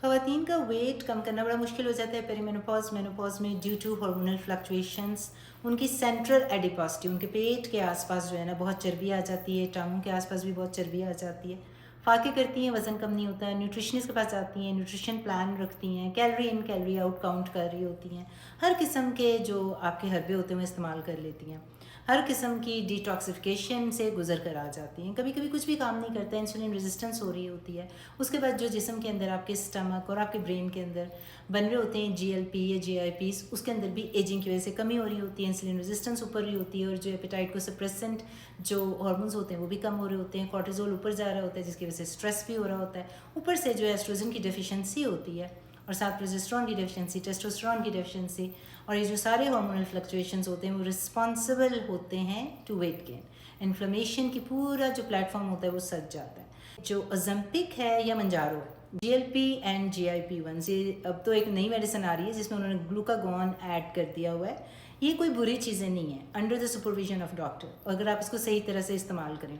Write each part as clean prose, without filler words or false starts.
ख़वातीन का वेट कम करना बड़ा मुश्किल हो जाता है पेरीमेनोपॉज़ मेनोपॉज़ में ड्यू टू हार्मोनल फ्लक्चुएशंस। उनकी सेंट्रल एडिपोसिटी, उनके पेट के आसपास जो है ना बहुत चर्बी आ जाती है, टांगों के आसपास भी बहुत चर्बी आ जाती है। फाके करती हैं, वज़न कम नहीं होता है, न्यूट्रिशनिस्ट के पास जाती हैं, न्यूट्रिशन प्लान रखती हैं, कैलोरी इन कैलोरी आउट काउंट कर रही होती हैं, हर किस्म के जो आपके हर्बे होते हैं वो इस्तेमाल कर लेती हैं, हर किस्म की डिटॉक्सिफिकेशन से गुजर कर आ जाती हैं। कभी कभी कुछ भी काम नहीं करता है, इंसुलिन रेजिस्टेंस हो रही होती है, उसके बाद जो जिस्म के अंदर आपके स्टमक और आपके ब्रेन के अंदर बन रहे होते हैं जीएलपी या जीआईपीस, उसके अंदर भी एजिंग की वजह से कमी हो रही होती है, इंसुलिन रेजिस्टेंस ऊपर रही होती है, और जो एपेटाइट को सप्रेसेंट जो हार्मोन्स होते हैं वो भी कम हो रहे होते हैं, कॉर्टिजोल ऊपर जा रहा होता है जिसकी वजह से स्ट्रेस भी हो रहा होता है, ऊपर से जो एस्ट्रोजन की डेफिशिएंसी होती है और साथ प्रोजेस्टेरॉन की डेफिशिएंसी, टेस्टोस्टेरॉन की डेफिशिएंसी, और ये जो सारे हार्मोनल फ्लक्चुएशंस होते हैं वो रिस्पॉन्सिबल होते हैं टू वेट गेन। इन्फ्लेमेशन की पूरा जो प्लेटफॉर्म होता है वो सज जाता है। जो अजम्पिक है या मंजारो है, GLP एंड GIP1, ये अब तो एक नई मेडिसिन आ रही है जिसमें उन्होंने ग्लूकागॉन ऐड कर दिया हुआ है। ये कोई बुरी चीज़ें नहीं है, under the supervision of doctor, अगर आप इसको सही तरह से इस्तेमाल करें।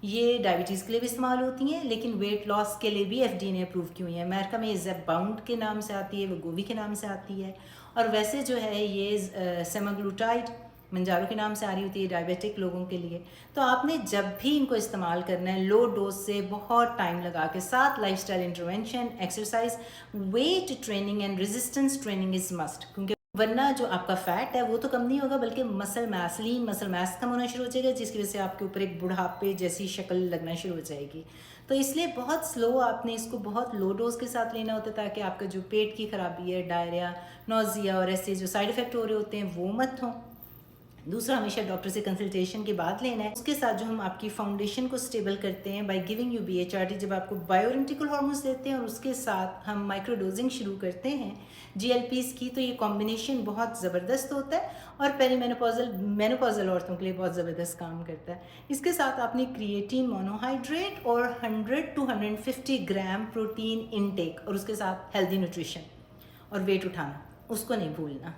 ये डायबिटीज़ के लिए भी इस्तेमाल होती हैं, लेकिन वेट लॉस के लिए भी FDA ने अप्रूव की हुई है। अमेरिका में ये ज़ेबाउंड के नाम से आती है, वो गोवी के नाम से आती है, और वैसे जो है ये सेमाग्लूटाइड मंजारो के नाम से आ रही होती है डायबिटिक लोगों के लिए। तो आपने जब भी इनको इस्तेमाल करना है लो डोज से बहुत टाइम लगा के, साथ lifestyle intervention, exercise, weight training and resistance training is must, क्योंकि वरना जो आपका फैट है वो तो कम नहीं होगा बल्कि muscle mass, lean muscle mass कम होना शुरू हो जाएगा, जिसकी वजह से आपके ऊपर एक बुढ़ापे जैसी शक्ल लगना शुरू हो जाएगी। तो इसलिए बहुत स्लो आपने इसको बहुत लो डोज के साथ लेना होता है, ताकि आपका जो पेट की खराबी है, डायरिया, नोजिया और ऐसे जो साइड इफ़ेक्ट हो रहे होते हैं वो मत हों। दूसरा, हमेशा डॉक्टर से कंसल्टेशन के बाद लेना है। उसके साथ जो हम आपकी फाउंडेशन को स्टेबल करते हैं बाय गिविंग यू BHRT, जब आपको बायोइडेंटिकल हार्मोन्स देते हैं और उसके साथ हम माइक्रोडोजिंग शुरू करते हैं GLPs की, तो ये कॉम्बिनेशन बहुत ज़बरदस्त होता है और मेनोपॉजल औरतों के लिए बहुत ज़बरदस्त काम करता है। इसके साथ आपने क्रिएटिन मोनोहाइड्रेट और 100 to 150 ग्राम प्रोटीन इनटेक, और उसके साथ हेल्दी न्यूट्रिशन और वेट उठाना, उसको नहीं भूलना।